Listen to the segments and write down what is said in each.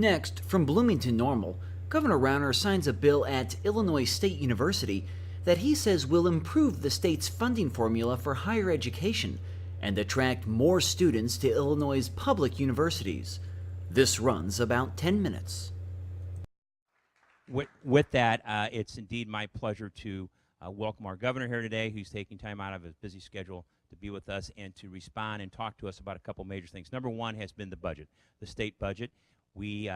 Next, from Bloomington Normal, Governor Rauner signs a bill at Illinois State University that he says will improve the state's funding formula for higher education and attract more students to Illinois' public universities. This runs about 10 minutes. With that, it's indeed my pleasure to welcome our governor here today, who's taking time out of his busy schedule to be with us and to respond and talk to us about a couple major things. Number one has been the budget, the state budget. We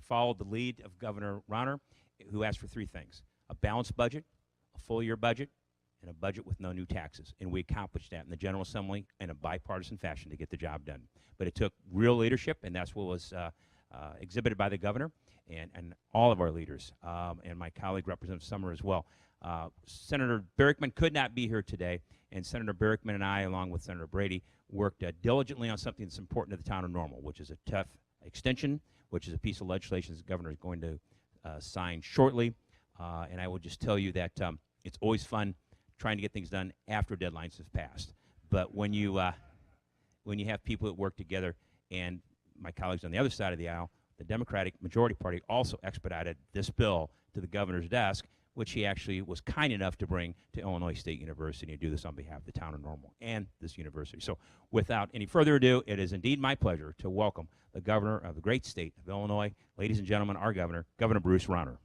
followed the lead of Governor Rauner, who asked for three things: a balanced budget, a full-year budget, and a budget with no new taxes. And we accomplished that in the General Assembly in a bipartisan fashion to get the job done. But it took real leadership, and that's what was exhibited by the governor and all of our leaders, and my colleague Representative Summer as well. Senator Berickman could not be here today, and Senator Berickman and I, along with Senator Brady, worked diligently on something that's important to the town of Normal, which is a tough extension, which is a piece of legislation the governor is going to sign shortly. And I will just tell you that it's always fun trying to get things done after deadlines have passed. But when you have people that work together, and my colleagues on the other side of the aisle, the Democratic majority party also expedited this bill to the governor's desk, which he actually was kind enough to bring to Illinois State University and do this on behalf of the town of Normal and this university. So without any further ado, it is indeed my pleasure to welcome the governor of the great state of Illinois. Ladies and gentlemen, our governor, Governor Bruce Rauner.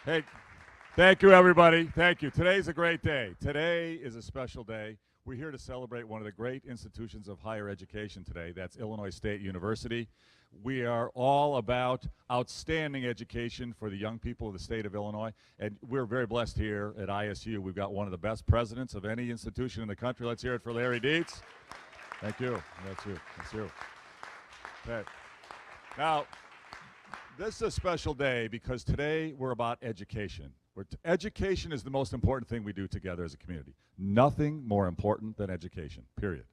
Hey, thank you, everybody. Thank you. Today's a great day. Today is a special day. We're here to celebrate one of the great institutions of higher education today. That's Illinois State University. We are all about outstanding education for the young people of the state of Illinois, and we're very blessed here at ISU. We've got one of the best presidents of any institution in the country. Let's hear it for Larry Dietz. Thank you. That's you. That's you. Okay. Now, this is a special day because today we're about education. Education is the most important thing we do together as a community. Nothing more important than education, period.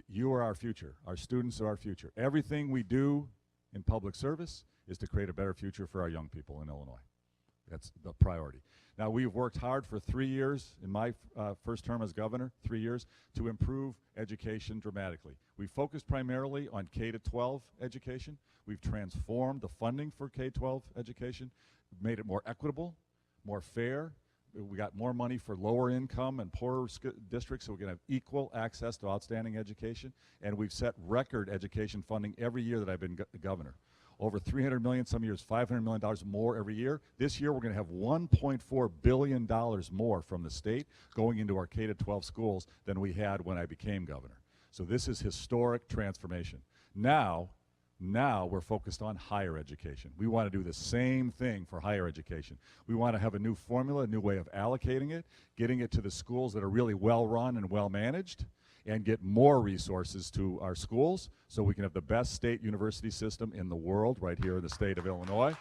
You are our future. Our students are our future. Everything we do in public service is to create a better future for our young people in Illinois. That's the priority. Now, we've worked hard for 3 years, in my first term as governor, 3 years, to improve education dramatically. We focused primarily on K-12 education. We've transformed the funding for K-12 education, made it more equitable, more fair. We got more money for lower income and poorer districts, so we can have equal access to outstanding education. And we've set record education funding every year that I've been governor. Over $300 million, some years $500 million more every year. This year we're going to have $1.4 billion more from the state going into our K-12 schools than we had when I became governor. So this is historic transformation. Now we're focused on higher education. We want to do the same thing for higher education. We want to have a new formula, a new way of allocating it, getting it to the schools that are really well run and well managed, and get more resources to our schools so we can have the best state university system in the world right here in the state of Illinois.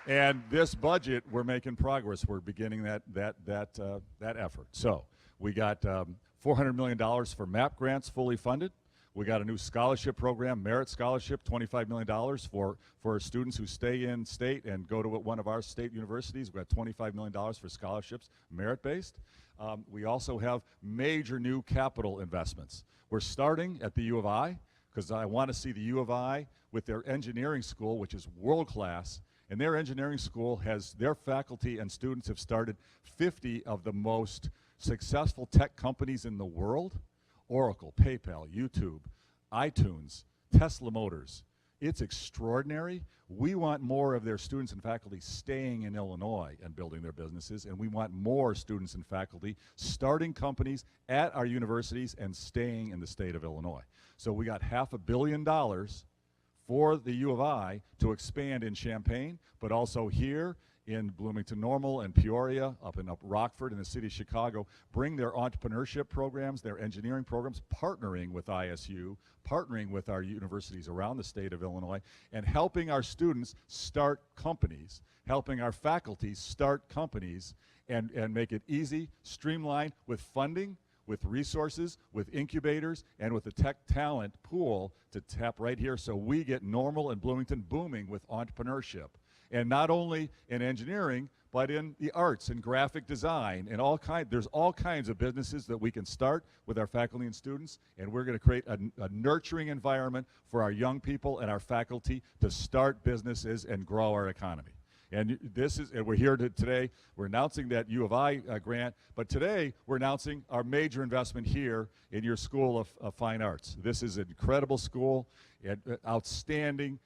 And this budget, we're making progress. We're beginning that effort. So we got $400 million for MAP grants fully funded. We got a new scholarship program, Merit Scholarship, $25 million for students who stay in state and go to one of our state universities. We've got $25 million for scholarships, merit-based. We also have major new capital investments. We're starting at the U of I, because I want to see the U of I with their engineering school, which is world-class. And their engineering school has, their faculty and students have started 50 of the most successful tech companies in the world: Oracle, PayPal, YouTube, iTunes, Tesla Motors. It's extraordinary. We want more of their students and faculty staying in Illinois and building their businesses, and we want more students and faculty starting companies at our universities and staying in the state of Illinois. So we got $500 million for the U of I to expand in Champaign, but also here in Bloomington Normal and Peoria, up Rockford in the city of Chicago, bring their entrepreneurship programs, their engineering programs, partnering with ISU, partnering with our universities around the state of Illinois, and helping our students start companies, helping our faculty start companies, and make it easy, streamlined with funding, with resources, with incubators, and with the tech talent pool to tap right here so we get Normal and Bloomington booming with entrepreneurship. And not only in engineering, but in the arts and graphic design and there's all kinds of businesses that we can start with our faculty and students, and we're going to create a nurturing environment for our young people and our faculty to start businesses and grow our economy. And we're here today, we're announcing that U of I grant, but today we're announcing our major investment here in your School of Fine Arts. This is an incredible school, outstanding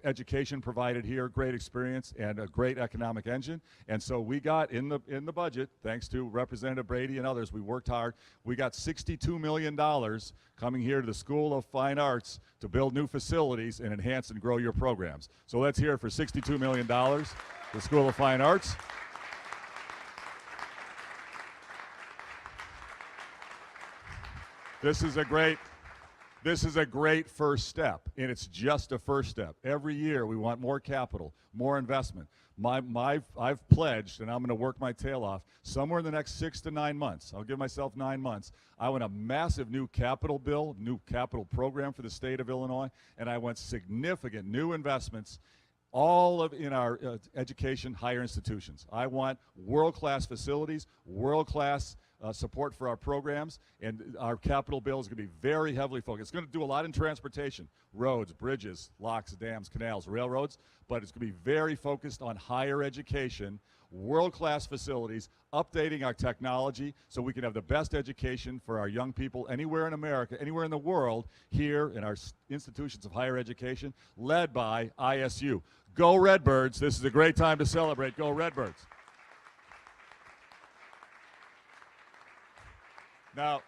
education provided here, great experience, and a great economic engine. And so we got in the budget, thanks to Representative Brady and others, we worked hard. We got $62 million coming here to the School of Fine Arts to build new facilities and enhance and grow your programs. So let's hear it for $62 million, the School of Fine Arts. This is a great first step, and it's just a first step. Every year we want more capital, more investment. I've pledged, and I'm going to work my tail off, somewhere in the next 6 to 9 months, I'll give myself 9 months, I want a massive new capital bill, new capital program for the state of Illinois, and I want significant new investments in our education, higher institutions. I want world-class facilities, world-class support for our programs, and our capital bill is going to be very heavily focused. It's going to do a lot in transportation, roads, bridges, locks, dams, canals, railroads, but it's going to be very focused on higher education, world-class facilities, updating our technology so we can have the best education for our young people anywhere in America, anywhere in the world, here in our institutions of higher education, led by ISU. Go Redbirds. This is a great time to celebrate. Go Redbirds. Now,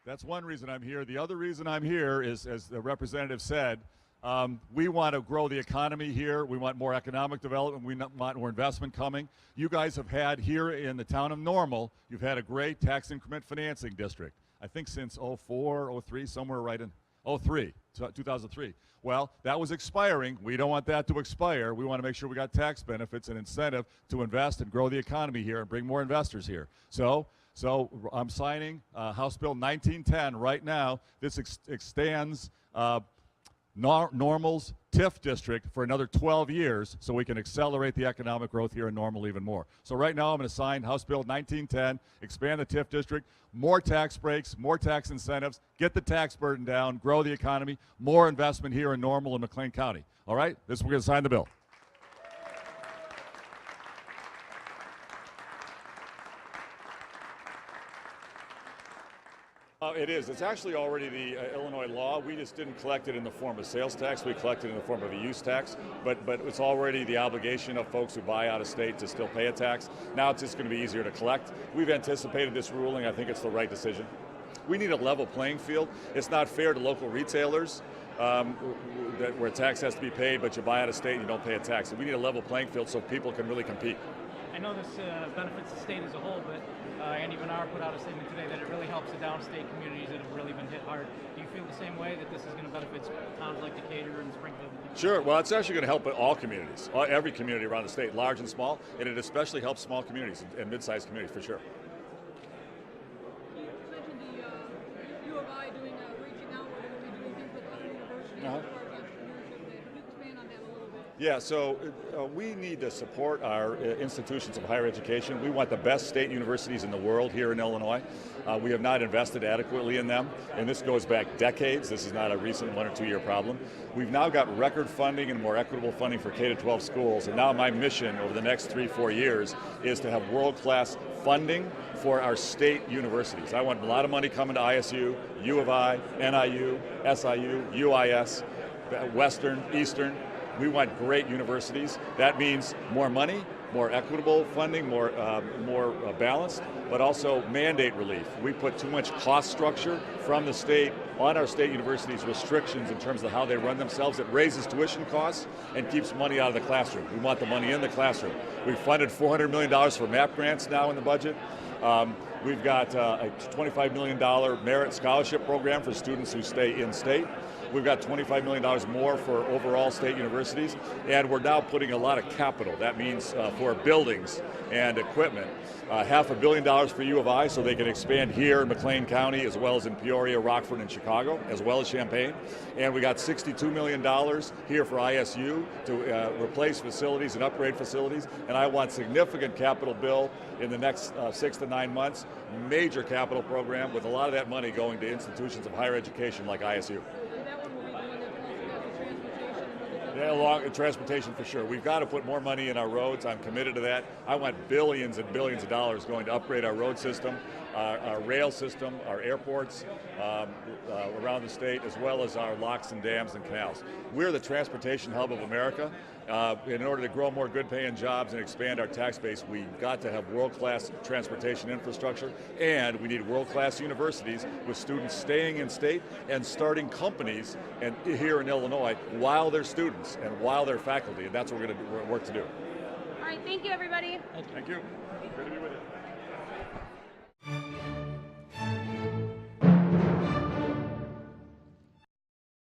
that's one reason I'm here. The other reason I'm here is, as the representative said, we want to grow the economy here. We want more economic development. We want more investment coming. You guys have had here in the town of Normal, you've had a great tax increment financing district. I think since 04, 03, somewhere right in 03, 2003. Well, that was expiring. We don't want that to expire. We want to make sure we got tax benefits and incentive to invest and grow the economy here and bring more investors here. So I'm signing House Bill 1910 right now. This extends Normal's TIF district for another 12 years so we can accelerate the economic growth here in Normal even more. So right now I'm going to sign House Bill 1910, expand the TIF district, more tax breaks, more tax incentives, get the tax burden down, grow the economy, more investment here in Normal and McLean County. All right? We're going to sign the bill. It is. It's actually already the Illinois law. We just didn't collect it in the form of sales tax. We collected it in the form of a use tax. But it's already the obligation of folks who buy out of state to still pay a tax. Now it's just going to be easier to collect. We've anticipated this ruling. I think it's the right decision. We need a level playing field. It's not fair to local retailers where tax has to be paid, but you buy out of state and you don't pay a tax. So we need a level playing field so people can really compete. I know this benefits the state as a whole, but Andy Bernard put out a statement today that it really helps the downstate communities that have really been hit hard. Do you feel the same way, that this is going to benefit towns like Decatur and Springfield? Sure. Well, it's actually going to help all communities, every community around the state, large and small, and it especially helps small communities and mid-sized communities for sure. You mentioned the U of I reaching out, we're going to be doing things with other universities as far as entrepreneurship. Could you expand on that a little bit? Yeah, so we need to support our institutions of higher education. We want the best state universities in the world here in Illinois. We have not invested adequately in them, and this goes back decades. This is not a recent 1 or 2 year problem. We've now got record funding and more equitable funding for K-12 schools, and now my mission over the next 3-4 years is to have world-class funding for our state universities. I want a lot of money coming to ISU, U of I, NIU, SIU, UIS, Western, Eastern. We want great universities. That means more money, more equitable funding, more balanced, but also mandate relief. We put too much cost structure from the state on our state universities, restrictions in terms of how they run themselves. It raises tuition costs and keeps money out of the classroom. We want the money in the classroom. We've funded $400 million for MAP grants now in the budget. We've got a $25 million merit scholarship program for students who stay in state. We've got $25 million more for overall state universities, and we're now putting a lot of capital. That means for buildings and equipment. $500 million for U of I so they can expand here in McLean County as well as in Peoria, Rockford, and Chicago, as well as Champaign. And we got $62 million here for ISU to replace facilities and upgrade facilities. And I want significant capital bill in the next 6 to 9 months, major capital program with a lot of that money going to institutions of higher education like ISU. Yeah, along transportation for sure. We've got to put more money in our roads. I'm committed to that. I want billions and billions of dollars going to upgrade our road system, our rail system, our airports around the state, as well as our locks and dams and canals. We're the transportation hub of America. In order to grow more good-paying jobs and expand our tax base, we've got to have world-class transportation infrastructure, and we need world-class universities with students staying in state and starting companies here in Illinois while they're students and while they're faculty, and that's what we're going to work to do. All right, thank you, everybody. Thank you. Good to be with you.